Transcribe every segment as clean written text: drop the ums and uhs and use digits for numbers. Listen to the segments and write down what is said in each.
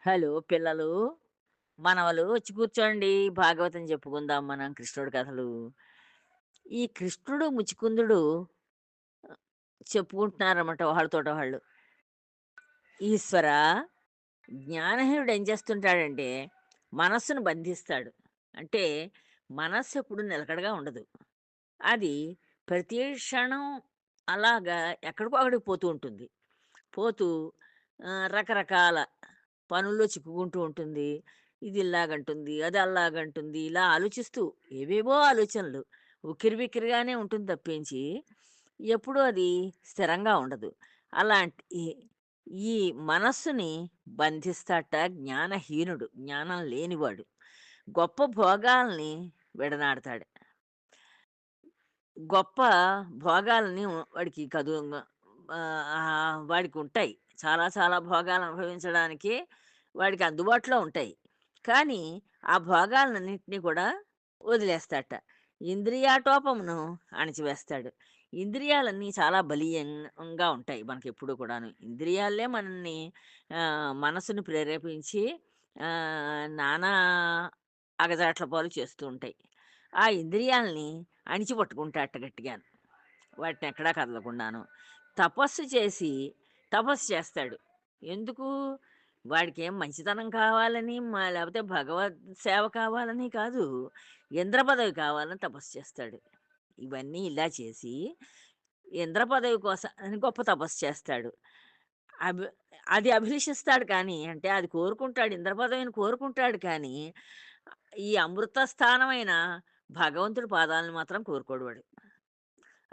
Hello పిల్లలు, మనవలు వచ్చి కూర్చోండి. భాగవతం చెప్పుకుందాం మనం కృష్ణుడి కథలు. ఈ కృష్ణుడు, ముచికుందుడు చెప్పుకుంటున్నారన్నమాట ఒకళ్ళతోటి ఒకళ్ళు. ఈశ్వరా, జ్ఞానహీనుడు ఏం చేస్తుంటాడంటే మనస్సును బంధిస్తాడు. అంటే మనస్సు ఎప్పుడు నిలకడగా ఉండదు. అది ప్రతి క్షణం అలాగా ఎక్కడికో అక్కడికి పోతూ ఉంటుంది. పోతూ రకరకాల పనుల్లో చిక్కుకుంటూ ఉంటుంది. ఇది ఇలాగంటుంది, అది అలాగంటుంది. ఇలా ఆలోచిస్తూ ఏవేవో ఆలోచనలు. ఉక్కిరిబిక్కిరిగానే ఉంటుంది తప్పించి, ఎప్పుడూ అది స్థిరంగా ఉండదు. అలాంటి ఈ ఈ మనస్సుని బంధిస్తాట జ్ఞానహీనుడు, జ్ఞానం లేనివాడు. గొప్ప భోగాల్ని విడనాడతాడు. గొప్ప భోగాలని వాడికి వాడికుంటాయి. చాలా చాలా భోగాలు అనుభవించడానికి వాడికి అందుబాటులో ఉంటాయి. కానీ, ఆ భోగాలన్నిటిని కూడా వదిలేస్తాడట. ఇంద్రియాటోపమును అణిచివేస్తాడు. ఇంద్రియాలన్నీ చాలా బలీయంగా ఉంటాయి మనకెప్పుడు కూడాను. ఇంద్రియాలే మనల్ని మనసుని ప్రేరేపించి నానా అగచాట్ల పాలు చేస్తూ ఉంటాయి. ఆ ఇంద్రియాల్ని అణిచిపట్టుకుంటాడట గట్టిగాను. వాటినెక్కడా కదలకుండాను. తపస్సు చేసి తపస్సు చేస్తాడు. ఎందుకు? వాడికేం మంచితనం కావాలని లేపోతే భగవద్ సేవ కావాలని కాదు. ఇంద్ర పదవి కావాలని తపస్సు చేస్తాడు. ఇవన్నీ ఇలా చేసి ఇంద్ర పదవి కోసం అని గొప్ప తపస్సు చేస్తాడు. అభి అది అభిలషిస్తాడు కానీ, అంటే అది కోరుకుంటాడు. ఇంద్ర పదవిని కోరుకుంటాడు కానీ, ఈ అమృత స్థానమైన భగవంతుడి పాదాలను మాత్రం కోరుకోడు వాడు.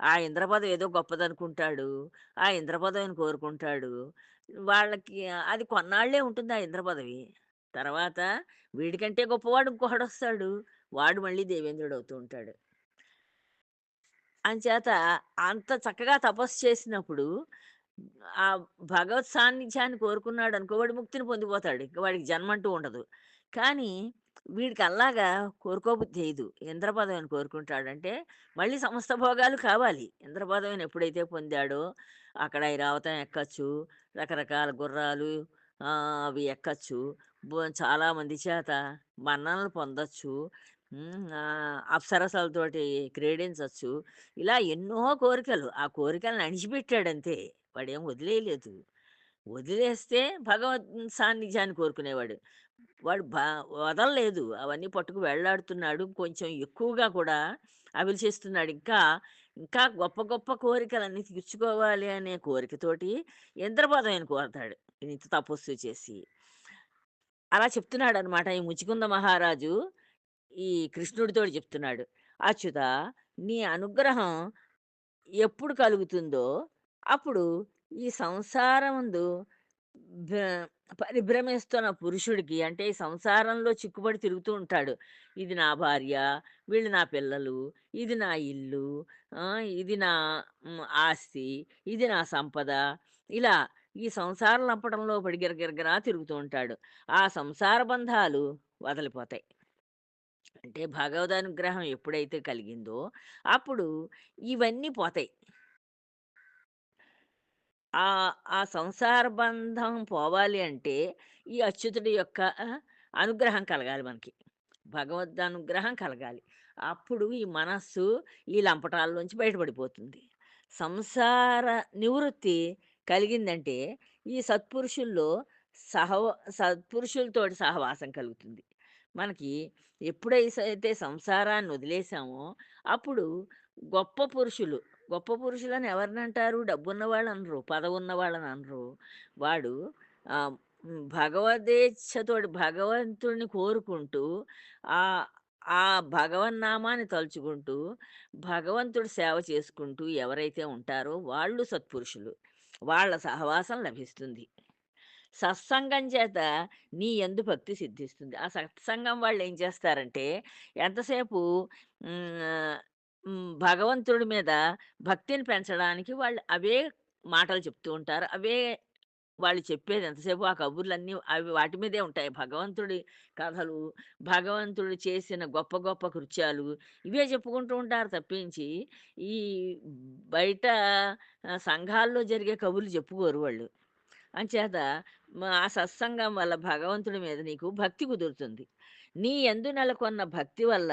ఆ ఇంద్ర పదవి ఏదో గొప్పదనుకుంటాడు. ఆ ఇంద్ర పదవిని కోరుకుంటాడు. వాళ్ళకి అది కొన్నాళ్ళే ఉంటుంది ఆ ఇంద్ర పదవి. తర్వాత వీడికంటే గొప్పవాడు ఇంకొకడొస్తాడు. వాడు మళ్ళీ దేవేంద్రుడవుతూ ఉంటాడు. అంచేత అంత చక్కగా తపస్సు చేసినప్పుడు ఆ భగవత్ సాన్నిధ్యాన్ని కోరుకున్నాడనుకో వాడు ముక్తిని పొందిపోతాడు. ఇంక వాడికి జన్మంటూ ఉండదు. కానీ వీడికి అల్లాగా కోరుకోబుద్ధి చేయదు. ఇంద్ర పదవిని కోరుకుంటాడంటే మళ్ళీ సమస్త భోగాలు కావాలి. ఇంద్ర పదవిని ఎప్పుడైతే పొందాడో అక్కడ ఐరావతం ఎక్కచ్చు. రకరకాల గుర్రాలు అవి ఎక్కచ్చు. చాలామంది చేత మన్ననలు పొందొచ్చు. అప్సరసలతోటి క్రీడించొచ్చు. ఇలా ఎన్నో కోరికలు. ఆ కోరికలను అణిచిపెట్టాడంతే. వాడేం వదిలేయలేదు. వదిలేస్తే భగవద్ సాన్నిధ్యాన్ని కోరుకునేవాడు. వాడు వదలలేదు. అవన్నీ పట్టుకు వెళ్లాడుతున్నాడు. కొంచెం ఎక్కువగా కూడా అభిలషిస్తున్నాడు. ఇంకా గొప్ప గొప్ప కోరికలన్నీ తీర్చుకోవాలి అనే కోరికతోటి ఇంద్రపదవిని కోరతాడు. ఇంత తపస్సు చేసి. అలా చెప్తున్నాడనమాట ఈ ముచికుంద మహారాజు ఈ కృష్ణుడితోటి చెప్తున్నాడు. "అచ్యుతా, నీ అనుగ్రహం ఎప్పుడు కలుగుతుందో, అప్పుడు ఈ సంసారమందు భ్ర పరిభ్రమిస్తున్న పురుషుడికి అంటే ఈ సంసారంలో చిక్కుబడి తిరుగుతూ ఉంటాడు. ఇది నా భార్య, వీళ్ళు నా పిల్లలు, ఇది నా ఇల్లు, ఇది నా ఆస్తి, ఇది నా సంపద. ఇలా ఈ సంసార లంపటంలో పడి గిరగిరగిరా తిరుగుతూ ఉంటాడు. ఆ సంసార బంధాలు వదిలిపోతాయి. అంటే భగవదనుగ్రహం ఎప్పుడైతే కలిగిందో, అప్పుడు ఇవన్నీ పోతాయి. ఆ సంసార బంధం పోవాలి అంటే, ఈ అచ్యుతుడి యొక్క అనుగ్రహం కలగాలి మనకి. భగవద్ అనుగ్రహం కలగాలి. అప్పుడు ఈ మనస్సు ఈ లంపటాల్లోంచి బయటపడిపోతుంది. సంసార నివృత్తి కలిగిందంటే, ఈ సత్పురుషుల్లో సహవ సత్పురుషులతోటి సహవాసం కలుగుతుంది. మనకి ఎప్పుడైతే సంసారాన్ని వదిలేసామో, అప్పుడు గొప్ప పురుషులు గొప్ప పురుషులని ఎవరినంటారు? డబ్బున్న వాళ్ళనరు, పదవున్న వాళ్ళననరు. వాడు భగవదేచ్ఛతోటి భగవంతుడిని కోరుకుంటూ ఆహ్, ఆ భగవన్నామాన్ని తలుచుకుంటూ, భగవంతుడి సేవ చేసుకుంటూ ఎవరైతే ఉంటారో వాళ్ళు సత్పురుషులు. వాళ్ళ సహవాసం లభిస్తుంది. సత్సంగం చేత నీ యందు భక్తి సిద్ధిస్తుంది. ఆ సత్సంగం వాళ్ళేం చేస్తారంటే, ఎంతసేపు హ్మ్. భగవంతుడి మీద భక్తిని పెంచడానికి వాళ్ళు అవే మాటలు చెప్తూ ఉంటారు. అవే వాళ్ళు చెప్పేది ఎంతసేపు ఆ కబుర్లన్నీ అవి వాటి మీదే ఉంటాయి. భగవంతుడి కథలు, భగవంతుడు చేసిన గొప్ప గొప్ప కృత్యాలు ఇవే చెప్పుకుంటూ ఉంటారు తప్పించి, ఈ బయట సంఘాల్లో జరిగే కబుర్లు చెప్పుకోరు వాళ్ళు. అంచేత ఆ సత్సంగం వల్ల భగవంతుడి మీద నీకు భక్తి కుదురుతుంది. నీ యందు నెలకొన్న భక్తి వల్ల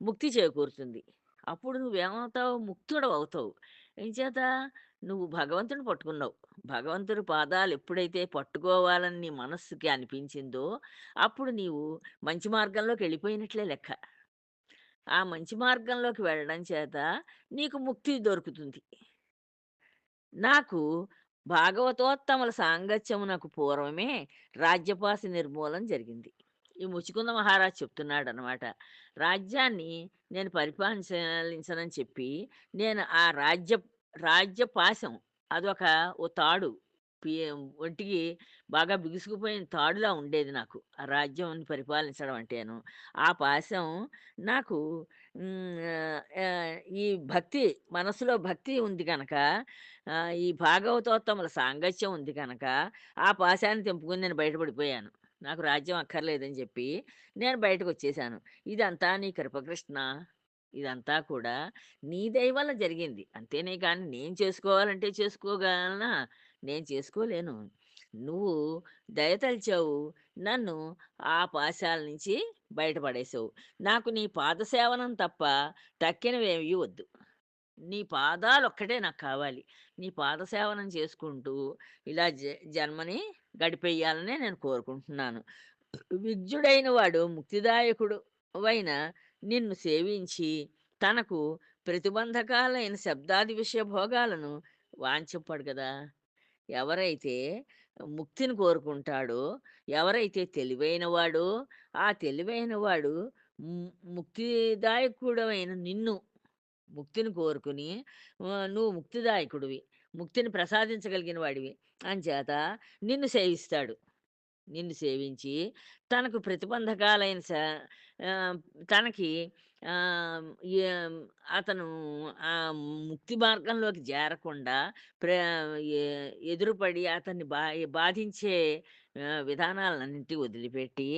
ముక్తి చేకూరుతుంది. అప్పుడు నువ్వేమవుతావు? ముక్తుడవవుతావు. ఎంచేత నువ్వు భగవంతుడిని పట్టుకున్నావు. భగవంతుడి పాదాలు ఎప్పుడైతే పట్టుకోవాలని నీ మనస్సుకి అనిపించిందో, అప్పుడు నీవు మంచి మార్గంలోకెళ్ళిపోయినట్లే లెక్క. ఆ మంచి మార్గంలోకి వెళ్ళడం చేత నీకు ముక్తి దొరుకుతుంది. నాకు భాగవతోత్తముల సాంగత్యమునకు పూర్వమే రాజ్యపాశ నిర్మూలన జరిగింది. ఈ ముచుకుంద మహారాజు చెప్తున్నాడనమాట. రాజ్యాన్ని నేను పరిపాలించనని చెప్పి, నేను ఆ రాజ్యపాశం అదొక ఓ తాడు. పి ఒంటికి బాగా బిగుసుకుపోయిన తాడులా ఉండేది నాకు. ఆ రాజ్యాన్ని పరిపాలించడం అంటేను. ఆ పాశం నాకు ఈ భక్తి మనసులో భక్తి ఉంది గనక ఈ భాగవతోత్తముల సాంగత్యం ఉంది కనుక, ఆ పాశాన్ని తెంపుకొని నేను బయటపడిపోయాను. నాకు రాజ్యం అక్కర్లేదని చెప్పి, నేను బయటకొచ్చేసాను. ఇదంతా నీ కృప కృష్ణ. ఇదంతా కూడా నీ దయ వల్ల జరిగింది. అంతేనే కానీ నేను చేసుకోవాలంటే చేసుకోగలనా? నేను చేసుకోలేను. నువ్వు దయతలిచావు. నన్ను ఆ పాశాల నుంచి బయటపడేసావు. నాకు నీ పాదసేవనం తప్ప తక్కినవేవీ వద్దు. నీ పాదాలొక్కటే నాకు కావాలి. నీ పాదసేవనం చేసుకుంటూ ఇలా జన్మని గడిపెయ్యాలనే నేను కోరుకుంటున్నాను. విజ్ఞుడైన వాడు ముక్తిదాయకుడువైన నిన్ను సేవించి, తనకు ప్రతిబంధకాలైన శబ్దాది విషయ భోగాలను వాంఛింపడు గదా! ఎవరైతే ముక్తిని కోరుకుంటాడో, ఎవరైతే తెలివైనవాడో, ఆ తెలివైనవాడు ముక్తిదాయకుడవైన నిన్ను ముక్తిని కోరుకుని నువ్వు ముక్తిదాయకుడివి. ముక్తిని ప్రసాదించగలిగిన వాడివి. అంచేత నిన్ను సేవిస్తాడు. నిన్ను సేవించి తనకు ప్రతిబంధకాలైన ఆహ్, తనకి ఆహ్, ఎం అతను ముక్తి మార్గంలోకి చేరకుండా ప్ర ఎ ఎదురుపడి అతన్ని బాధించే విధానాలన్నింటిని వదిలిపెట్టి,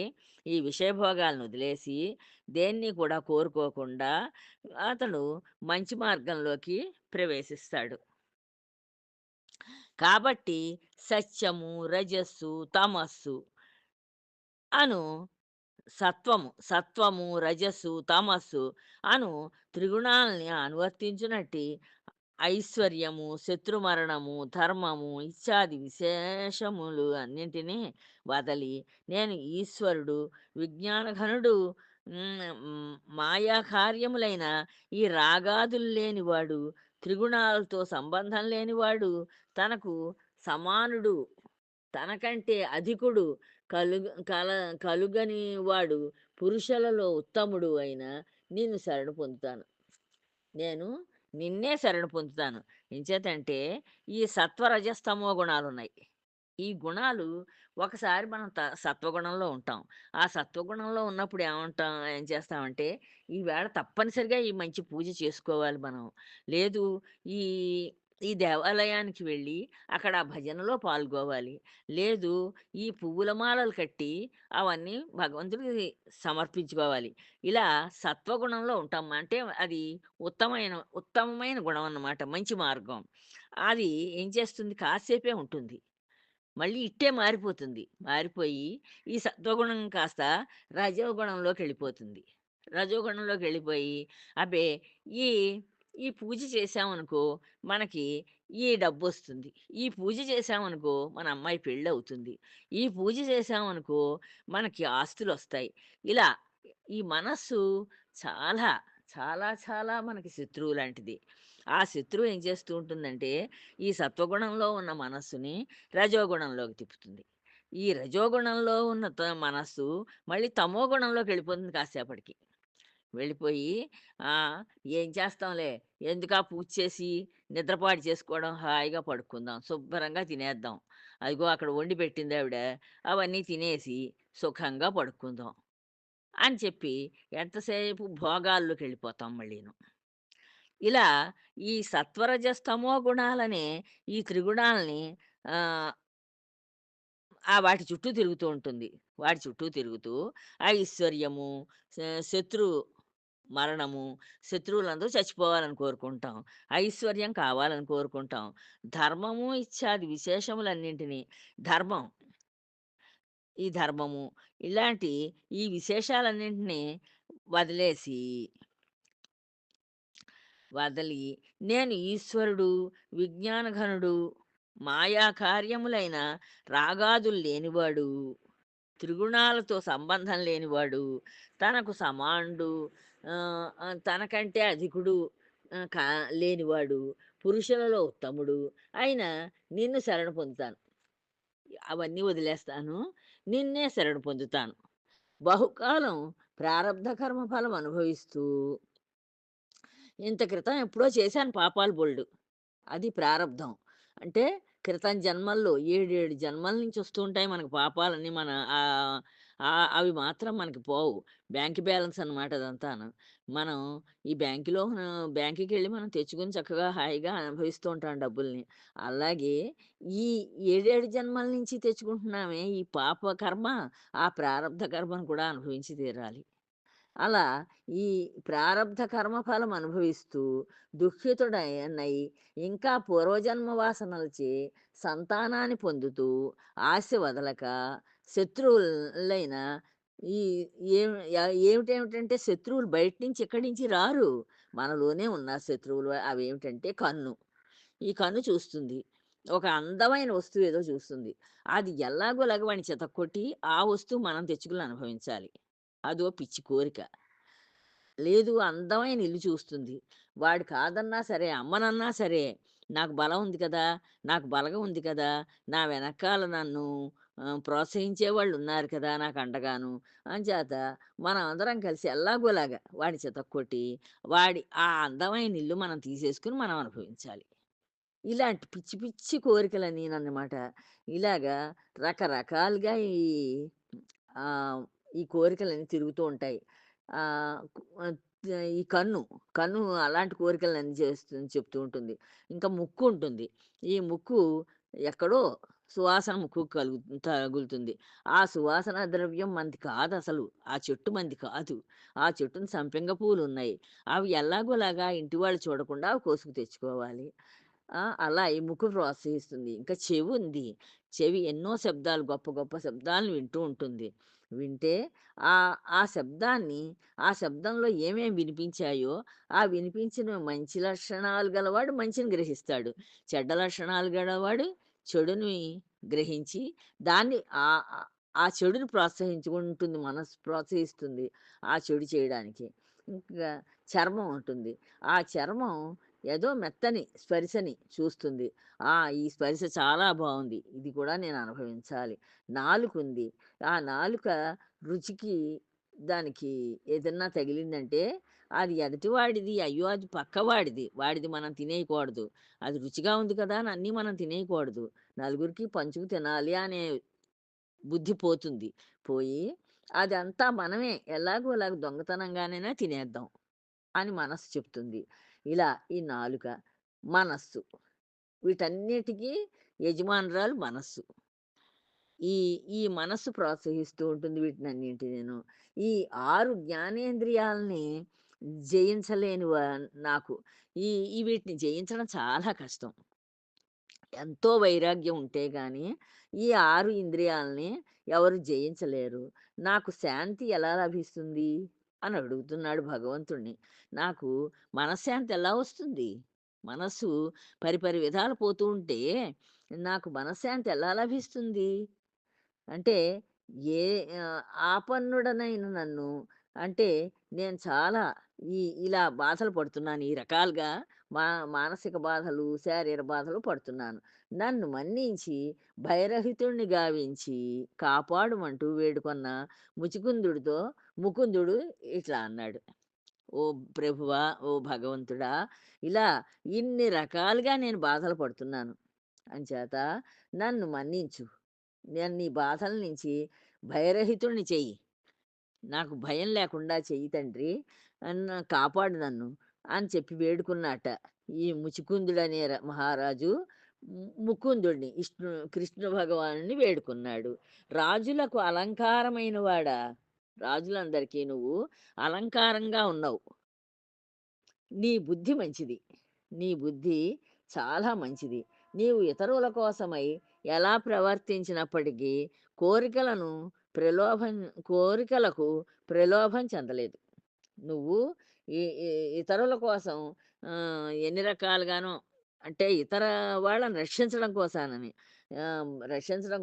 ఈ విషయభోగాలను వదిలేసి, దేన్ని కూడా కోరుకోకుండా అతడు మంచి మార్గంలోకి ప్రవేశిస్తాడు. కాబట్టి సత్యము, రజస్సు, తమస్సు అను సత్వము, రజస్సు, తమస్సు అను త్రిగుణాల్ని అనువర్తించునట్టి ఐశ్వర్యము, శత్రుమరణము, ధర్మము ఇత్యాది విశేషములు అన్నింటినీ వదలి, నేను ఈశ్వరుడు, విజ్ఞానఘనుడు, మాయా కార్యములైన ఈ రాగాదులు లేనివాడు, త్రిగుణాలతో సంబంధం లేనివాడు, తనకు సమానుడు, తనకంటే అధికుడు, కల కలుగని వాడు, పురుషులలో ఉత్తముడు అయిన నిన్ను శరణు పొందుతాను. నేను నిన్నే శరణు పొందుతాను. ఎంచేతంటే ఈ సత్వరజస్తమో గుణాలున్నాయి. ఈ గుణాలు ఒకసారి మనం సత్వగుణంలో ఉంటాం. ఆ సత్వగుణంలో ఉన్నప్పుడు ఏం చేస్తామంటే, ఈవేళ తప్పనిసరిగా ఈ మంచి పూజ చేసుకోవాలి మనం. లేదు ఈ ఈ దేవాలయానికి వెళ్ళి అక్కడ ఆ భజనలో పాల్గొవాలి. లేదు ఈ పువ్వుల మాలలు కట్టి అవన్నీ భగవంతుడికి సమర్పించుకోవాలి. ఇలా సత్వగుణంలో ఉంటాం. అంటే అది ఉత్తమమైన గుణం అన్నమాట. మంచి మార్గం. అది ఏం చేస్తుంది కాసేపే ఉంటుంది. మళ్ళీ ఇట్టే మారిపోతుంది. మారిపోయి ఈ సత్వగుణం కాస్త రజోగుణంలోకెళ్ళిపోతుంది. రజోగుణంలోకెళ్ళిపోయి అబ్బే! ఈ ఈ పూజ చేశామనుకో మనకి ఈ డబ్బొస్తుంది. ఈ పూజ చేశామనుకో మన అమ్మాయి పెళ్ళవుతుంది. ఈ పూజ చేశామనుకో మనకి ఆస్తులొస్తాయి. ఇలా ఈ మనస్సు చాలా, చాలా మనకి శత్రువు లాంటిది. ఆ శత్రువు ఏం చేస్తూ ఉంటుందంటే ఈ సత్వగుణంలో ఉన్న మనస్సుని రజోగుణంలోకి తిప్పుతుంది. ఈ రజోగుణంలో ఉన్న మనస్సు మళ్ళీ తమో గుణంలోకి వెళ్ళిపోతుంది కాసేపటికి. వెళ్ళిపోయి ఆహ్, ఏం చేస్తాంలే ఎందుకా పూజ చేసి నిద్రపాటు చేసుకోవడం హాయిగా పడుకుందాం. శుభ్రంగా తినేద్దాం. అదిగో అక్కడ వండి పెట్టిందావిడ అవన్నీ తినేసి సుఖంగా పడుకుందాం అని చెప్పి ఎంతసేపు భోగాల్లోకెళ్ళిపోతాం మళ్ళీను. ఇలా ఈ సత్వరజస్తమో గుణాలనే ఈ త్రిగుణాల్ని ఆహ్, వాటి చుట్టూ తిరుగుతూ ఉంటుంది. వాటి చుట్టూ తిరుగుతూ ఐశ్వర్యము, శ శత్రు మరణము, శత్రువులందరూ చచ్చిపోవాలని కోరుకుంటాం. ఐశ్వర్యం కావాలని కోరుకుంటాం. ధర్మము ఇత్యాది విశేషములన్నింటినీ ధర్మం, ఈ ధర్మము ఇలాంటి ఈ విశేషాలన్నింటినీ వదిలేసి వదలి నేను ఈశ్వరుడు, విజ్ఞానఘనుడు, మాయా కార్యములైన రాగాదులు లేనివాడు, త్రిగుణాలతో సంబంధం లేనివాడు, తనకు సమానుడు, తనకంటే అధికుడు లేనివాడు, పురుషులలో ఉత్తముడు అయిన నిన్ను శరణు పొందుతాను. అవన్నీ వదిలేస్తాను. నిన్నే శరణు పొందుతాను. బహుకాలం ప్రారబ్ధ కర్మ ఫలం అనుభవిస్తూ ఇంత క్రితం ఎప్పుడో చేశాను పాపాలు బోలెడు. అది ప్రారబ్ధం. అంటే క్రితం జన్మల్లో 7, 7 జన్మల నుంచి వస్తూ ఉంటాయి మనకు పాపాలన్నీ. మన అవి మాత్రం మనకి పోవు. బ్యాంక్ బ్యాలెన్స్ అనమాట అదంతాను. మనం ఈ బ్యాంక్‌కెళ్ళి మనం తెచ్చుకొని చక్కగా హాయిగా అనుభవిస్తూ ఉంటాం డబ్బుల్ని. అలాగే ఈ 7, 7 జన్మల నుంచి తెచ్చుకుంటున్నామే ఈ పాప కర్మ, ఆ ప్రారబ్ధ కర్మను కూడా అనుభవించి తీరాలి. అలా ఈ ప్రారబ్ధ కర్మఫలం అనుభవిస్తూ దుఃఖితుడనై ఇంకా పూర్వజన్మ వాసనలచే సంతానాన్ని పొందుతూ ఆశ వదలక శత్రువులైన ఈ ఏమిటేమిటంటే శత్రువులు బయట నుంచి ఎక్కడి నుంచి రారు. మనలోనే ఉన్నారు శత్రువులు. అవేమిటంటే కన్ను. ఈ కన్ను చూస్తుంది. ఒక అందమైన వస్తువు ఏదో చూస్తుంది. అది ఎల్లాగోలాగ వాడిని చితక్కొట్టి ఆ వస్తువు మనం తెచ్చుకుని అనుభవించాలి. అదో పిచ్చి కోరిక. లేదు, అందమైన ఇల్లు చూస్తుంది. వాడు కాదన్నా సరే, అమ్మనన్నా సరే, నాకు బలం ఉంది కదా! నాకు బలగం ఉంది కదా! నా వెనకాల నన్ను ప్రోత్సహించేవాళ్ళున్నారు కదా! నాకు అండగాను. అంచేత మనం అందరం కలిసి ఎల్లాగోలాగా వాడిని చితక్కొట్టి, వాడి ఆ అందమైన ఇల్లు మనం తీసేసుకొని మనం అనుభవించాలి. ఇలాంటి పిచ్చి పిచ్చి కోరికలన్నీనన్నమాట. ఇలాగా రకరకాలుగా ఆహ్, ఈ కోరికలన్నీ తిరుగుతూ ఉంటాయి. ఆహ్, కు ఆహ్, ఈ కన్ను అలాంటి కోరికలన్నీ చెప్తూ ఉంటుంది. ఇంకా ముక్కు ఉంటుంది. ఈ ముక్కు ఎక్కడో సువాసన ముక్కుకు తగులుతుంది. ఆ సువాసన ద్రవ్యం మనది కాదసలు. ఆ చెట్టు మనది కాదు. ఆ చెట్టున సంపెంగ పూలున్నాయి. అవి ఎల్లాగోలాగా ఇంటి వాళ్ళు చూడకుండా అవి కోసుకు తెచ్చుకోవాలి. అలా ఈ ముక్కు ప్రోత్సహిస్తుంది. ఇంకా చెవుంది. చెవి ఎన్నో శబ్దాలు, గొప్ప గొప్ప శబ్దాలను వింటూ ఉంటుంది. వింటే ఆ శబ్దాన్ని, ఆ శబ్దంలో ఏమేమి వినిపించాయో, ఆ వినిపించిన మంచి లక్షణాలు గలవాడు మంచిని గ్రహిస్తాడు. చెడ్డ లక్షణాలు గలవాడు చెడుని గ్రహించి దాన్ని ఆ చెడుని ప్రోత్సహించుకుంటుంది. మనసు ప్రోత్సహిస్తుంది ఆ చెడు చేయడానికి. ఇంకా చర్మం ఉంటుంది. ఆ చర్మం ఏదో మెత్తని స్పర్శని చూస్తుంది. ఈ స్పర్శ చాలా బావుంది. ఇది కూడా నేను అనుభవించాలి. నాలుకుంది. ఆ నాలుక రుచికి దానికి ఏదన్నా తగిలిందంటే అది ఎదుటివాడిది, అయ్యో! అది పక్కవాడిది. వాడిది మనం తినేయకూడదు. అది రుచిగా ఉంది కదా! అని అన్నీ మనం తినేయకూడదు. నలుగురికి పంచుకు తినాలి అనే బుద్ధి పోతుంది. పోయి అదంతా మనమే ఎలాగోలాగ దొంగతనంగానైనా తినేద్దాం అని మనస్సు చెప్తుంది. ఇలా ఈ నాలుక, మనస్సు వీటన్నిటికీ యజమానురాలు మనస్సు. ఈ ఈ మనస్సు ప్రోత్సహిస్తూ ఉంటుంది వీటినన్నింటినీను. ఈ 6 జ్ఞానేంద్రియాలని జయించలేని నాకు వీటిని జయించడం చాలా కష్టం. ఎంతో వైరాగ్యం ఉంటే గాని, ఈ 6 ఇంద్రియాలని ఎవరు జయించలేరు. నాకు శాంతి ఎలా లభిస్తుంది? అని అడుగుతున్నాడు భగవంతుడిని. నాకు మనశ్శాంతి ఎలా వస్తుంది? మనస్సు పరిపరి విధాలు పోతూ ఉంటే, నాకు మనశ్శాంతి ఎలా లభిస్తుంది? అంటే ఏ ఆపన్నుడనైన నన్ను అంటే నేను చాలా ఇలా బాధలు పడుతున్నాను. ఈ రకాలుగా మా మానసిక బాధలు, శారీర బాధలు పడుతున్నాను. నన్ను మన్నించి భయరహితుడిని గావించి కాపాడుమంటూ వేడుకొన్న ముకుందుడు ఇట్లా అన్నాడు. ఓ ప్రభువా! ఓ భగవంతుడా! ఇలా ఇన్ని రకాలుగా నేను బాధలు పడుతున్నాను. అంచేత నన్ను మన్నించు. నన్ను ఈ బాధల నుంచి భయరహితుడిని చెయ్యి. నాకు భయం లేకుండా చెయ్యి తండ్రి. కాపాడు నన్ను అని చెప్పి వేడుకున్నాట. ఈ ముచుకుందుడనే మహారాజు ముకుందుడిని కృష్ణ భగవానుడిని వేడుకున్నాడు. రాజులకు అలంకారమైన వాడా! రాజులందరికీ నువ్వు అలంకారంగా ఉన్నావు. నీ బుద్ధి మంచిది. నీ బుద్ధి చాలా మంచిది. నీవు ఇతరుల కోసమై ఎలా ప్రవర్తించినప్పటికీ కోరికలను ప్రలోభం కోరికలకు ప్రలోభం చెందలేదు. నువ్వు ఈ ఈ ఇతరుల కోసం ఎన్ని రకాలుగానో అంటే ఇతర వాళ్ళని రక్షించడం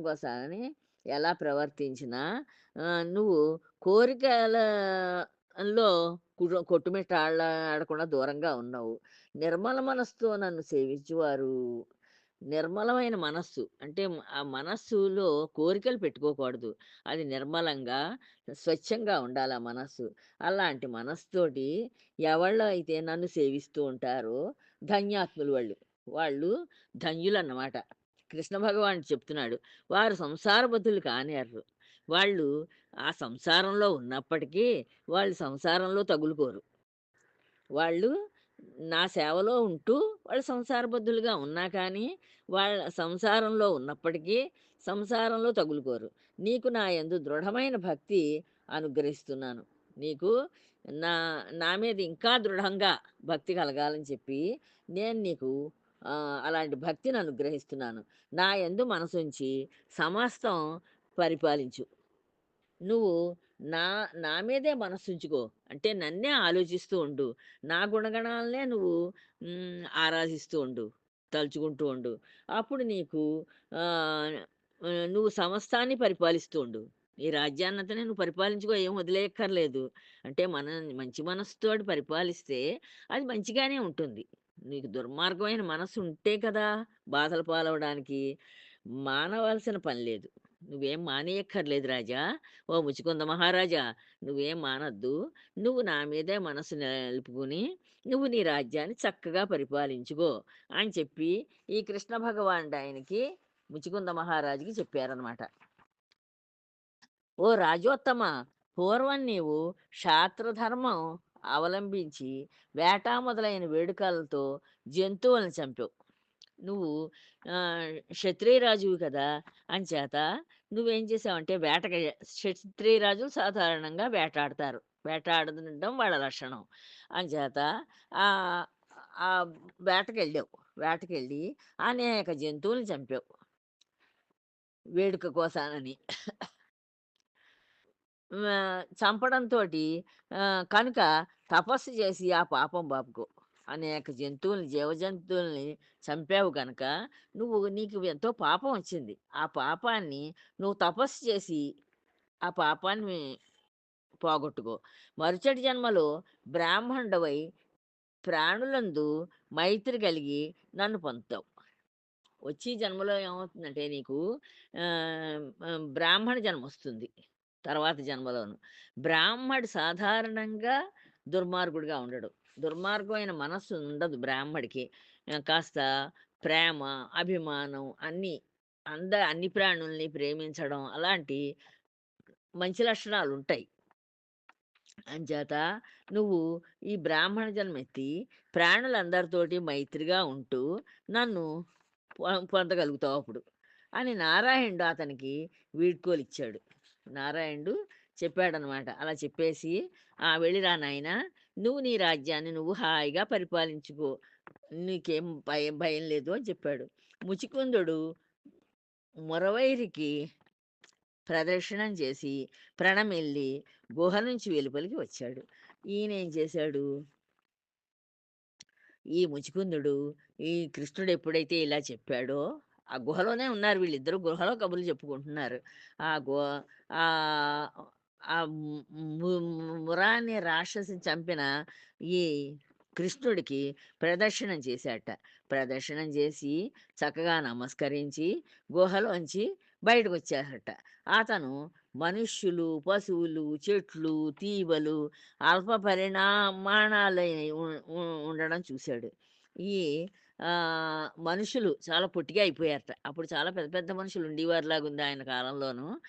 కోసానని ఎలా ప్రవర్తించినా నువ్వు కోరికలలో కొట్టుమిట్టాడకుండా దూరంగా ఉన్నావు. నిర్మల మనస్సుతో నన్ను సేవించువారు నిర్మలమైన మనస్సు అంటే ఆ మనస్సులో కోరికలు పెట్టుకోకూడదు. అది నిర్మలంగా, స్వచ్ఛంగా ఉండాలి ఆ మనస్సు. అలాంటి మనస్సుతోటి ఎవళ్ళు అయితే నన్ను సేవిస్తూ ఉంటారో ధన్యాత్ములు వాళ్ళు. వాళ్ళు ధన్యులన్నమాట. కృష్ణ భగవానుడు చెప్తున్నాడు. వారు సంసార బద్ధులు కానేరరు. వాళ్ళు ఆ సంసారంలో ఉన్నప్పటికీ వాళ్ళు సంసారంలో తగులుకోరు. వాళ్ళు నా సేవలో ఉంటూ వాళ్ళు సంసారబద్ధులుగా ఉన్నా కానీ, వాళ్ళ సంసారంలో ఉన్నప్పటికీ సంసారంలో తగులుకోరు. నీకు నా యందు దృఢమైన భక్తి అనుగ్రహిస్తున్నాను. నీకు నా నా మీద ఇంకా దృఢంగా భక్తి కలగాలని చెప్పి నేను నీకు అలాంటి భక్తిని అనుగ్రహిస్తున్నాను. నా యందు మనసుంచి సమస్తం పరిపాలించు. నువ్వు నా నా మీదే మనస్సుంచుకో. అంటే నన్నే ఆలోచిస్తూ ఉండు. నా గుణగణాలనే నువ్వు ఆరాధిస్తూ ఉండు. తలుచుకుంటూ ఉండు. అప్పుడు నీకు ఆహ్, నువ్వు సమస్తాన్ని పరిపాలిస్తూ ఉండు. ఈ రాజ్యాన్నంతనే నువ్వు పరిపాలించుకో. ఏం వదిలేయక్కర్లేదు. అంటే మంచి మనస్సుతోటి పరిపాలిస్తే అది మంచిగానే ఉంటుంది. నీకు దుర్మార్గమైన మనస్సు ఉంటే కదా బాధల పాలవడానికి. మానవలసిన పని లేదు. నువ్వేం మానేయక్కర్లేదు రాజా. ఓ ముచుకుంద మహారాజా! నువ్వేం మానొద్దు. నువ్వు నా మీదే మనసు నిలుపుకొని, నువ్వు నీ రాజ్యాన్ని చక్కగా పరిపాలించుకో అని చెప్పి, ఈ కృష్ణ భగవానుడు ఆయనకి ముచుకుంద మహారాజుకి చెప్పారనమాట. ఓ రాజోత్తమ! పూర్వం నీవు క్షాత్రధర్మం అవలంబించి, వేట మొదలైన వేడుకలతో జంతువులను చంపావు. నువ్వు క్షత్రియరాజువి కదా! అంచేత నువ్వేం చేసావంటే క్షత్రియరాజులు సాధారణంగా వేటాడతారు. వేటాడడం వాళ్ళ లక్షణం. అంచేత ఆహ్, ఆ వేటకెళ్ళావు. వేటకెళ్ళి అనేక జంతువులను చంపావు. వేడుక కోసానని. చంపడంతోటి కనుక తపస్సు చేసి ఆ పాపం బాపుకో. అనేక జంతువుల్ని, జీవజంతువుల్ని చంపావు గనక నీకు ఎంతో పాపం వచ్చింది. ఆ పాపాన్ని నువ్వు తపస్సు చేసి ఆ పాపాన్ని పోగొట్టుకో. మరుసటి జన్మలో బ్రాహ్మణుడవై ప్రాణులందు మైత్రి కలిగి నన్ను పొందుతావు. వచ్చే జన్మలో ఏమవుతుందంటే నీకు బ్రాహ్మణ జన్మొస్తుంది. తర్వాత జన్మలోను. బ్రాహ్మడు సాధారణంగా దుర్మార్గుడుగా ఉండడు. దుర్మార్గమైన మనస్సు ఉండదు బ్రాహ్మడికి. కాస్త ప్రేమ, అభిమానం అన్ని ప్రాణుల్ని ప్రేమించడం అలాంటి మంచి లక్షణాలుంటాయి. అంచేత నువ్వు ఈ బ్రాహ్మణ జన్మెత్తి ప్రాణులందరితోటి మైత్రిగా ఉంటూ నన్ను పొందగలుగుతావు అప్పుడు అని నారాయణుడు అతనికి వీడ్కోలిచ్చాడు. నారాయణుడు చెప్పాడనమాట. అలా చెప్పేసి వెళ్ళిరా నాయనా, నువ్వు నీ రాజ్యాన్ని నువ్వు హాయిగా పరిపాలించుకో, నీకేం భయం లేదు అని చెప్పాడు. ముచికుందుడు మురవైరికి ప్రదక్షిణం చేసి ప్రణమిల్లి గుహ నుంచి వెలుపలికి వచ్చాడు. ఈయనేం చేశాడు, ఈ ముచికుందుడు ఈ కృష్ణుడు ఎప్పుడైతే ఇలా చెప్పాడో ఆ గుహలోనే ఉన్నారు వీళ్ళిద్దరూ. గుహలో కబుర్లు చెప్పుకుంటున్నారు. ఆ గు ఆహ్, ఆ మురా అనే రాక్షసిని చంపిన ఈ కృష్ణుడికి ప్రదక్షిణం చేశాడట. ప్రదక్షిణం చేసి చక్కగా నమస్కరించి గుహలోంచి బయటకొచ్చారట. అతను మనుష్యులు, పశువులు, చెట్లు, తీగలు అల్ప పరిణామాణాలయి ఉ ఉ ఉండడం చూశాడు. ఈ మనుషులు చాలా పొట్టిగా అయిపోయారట. అప్పుడు చాలా పెద్ద పెద్ద మనుషులు ఉండేవారిలాగుంది ఆయన కాలంలోను.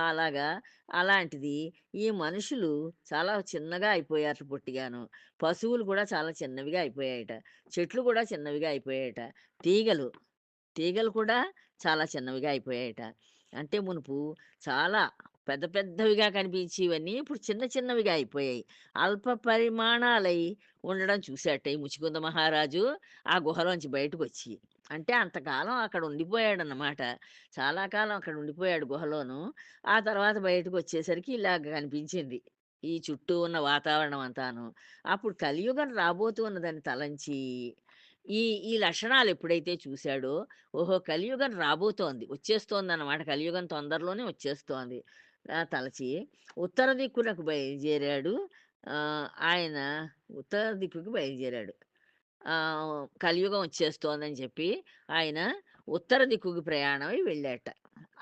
అలాగా అలాంటిది ఈ మనుషులు చాలా చిన్నగా అయిపోయారట పొట్టిగాను. పశువులు కూడా చాలా చిన్నవిగా అయిపోయాయట. చెట్లు కూడా చిన్నవిగా అయిపోయాయట. తీగలు, తీగలు కూడా చాలా చిన్నవిగా అయిపోయాయట. అంటే మునుపు చాలా పెద్ద పెద్దవిగా కనిపించేవన్నీ ఇప్పుడు చిన్న చిన్నవిగా అయిపోయాయి. అల్ప పరిమాణాలై ఉండడం చూసాట ఈ ముచికుంద మహారాజు ఆ గుహలోంచి బయటకొచ్చి. అంటే అంతకాలం అక్కడ ఉండిపోయాడన్నమాట. చాలా కాలం అక్కడ ఉండిపోయాడు గుహలోను. ఆ తర్వాత బయటకొచ్చేసరికి ఇలాగ కనిపించింది. ఈ చుట్టూ ఉన్న వాతావరణం అంతాను. అప్పుడు కలియుగం రాబోతూ ఉన్నదని తలంచి, ఈ ఈ లక్షణాలు ఎప్పుడైతే చూసాడో, ఓహో! కలియుగం రాబోతోంది. వచ్చేస్తోందన్నమాట. కలియుగం తొందరలోనే వచ్చేస్తోంది. తలచి ఉత్తర దిక్కునకు బయలుదేరాడు. ఆయన ఉత్తర దిక్కుకి బయలుదేరాడు. కలియుగం వచ్చేస్తోందని చెప్పి ఆయన ఉత్తర దిక్కుకి ప్రయాణమై వెళ్ళాట.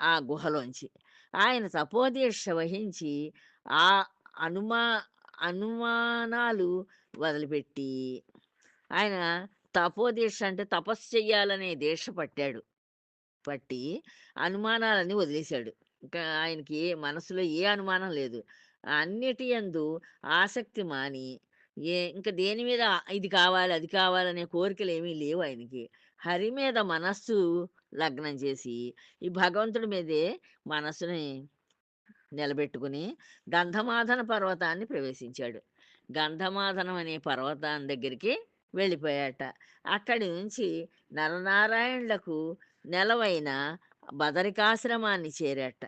ఆ గుహలోంచి. ఆయన తపోదీక్ష వహించి ఆ అనుమా అనుమానాలు వదిలిపెట్టి ఆయన తపోదీక్ష అంటే తపస్సు చెయ్యాలనే దీక్ష పట్టాడు. పట్టి అనుమానాలన్నీ వదిలేశాడు. ఇంకా ఆయనకి మనసులో ఏ అనుమానం లేదు. అన్నిటి యందు ఆసక్తి మాని, ఇంక దేని మీద ఇది కావాలి, అది కావాలనే కోరికలేమీ లేవు ఆయనకి. హరి మీద మనస్సు లగ్నం చేసి, ఈ భగవంతుడి మీదే మనస్సుని నిలబెట్టుకుని గంధమాదన పర్వతాన్ని ప్రవేశించాడు. గంధమాదనం అనే పర్వతాన్ని దగ్గరికి వెళ్ళిపోయాట. అక్కడి నుంచి నరనారాయణులకు నెలవైన బదరికాశ్రమాన్ని చేరాట.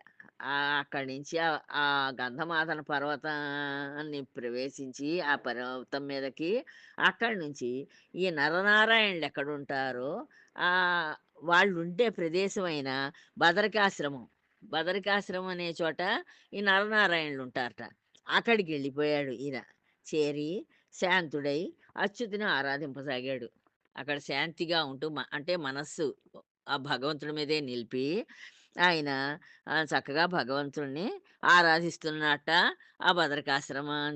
అక్కడి నుంచి ఆ గంధమాదన పర్వతాన్ని ప్రవేశించి ఆ పర్వతం మీదకి అక్కడి నుంచి ఈ నరనారాయణులు ఎక్కడుంటారో ఆహ్, వాళ్ళుండే ప్రదేశమైన బదరికాశ్రమం. బదరికాశ్రమం అనే చోట ఈ నరనారాయణులు ఉంటారట. అక్కడికెళ్ళిపోయాడు ఈయన. చేరి శాంతుడై అచ్యుతుని ఆరాధింపసాగాడు. అక్కడ శాంతిగా ఉంటూ అంటే మనస్సు ఆ భగవంతుడి మీదే నిలిపి ఆయన చక్కగా భగవంతుడిని ఆరాధిస్తున్నట్ట ఆ బదరికాశ్రమం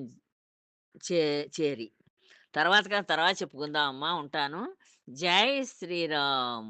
చే చేరి. తర్వాత చెప్పుకుందాం అమ్మా. ఉంటాను. జై శ్రీరామ్.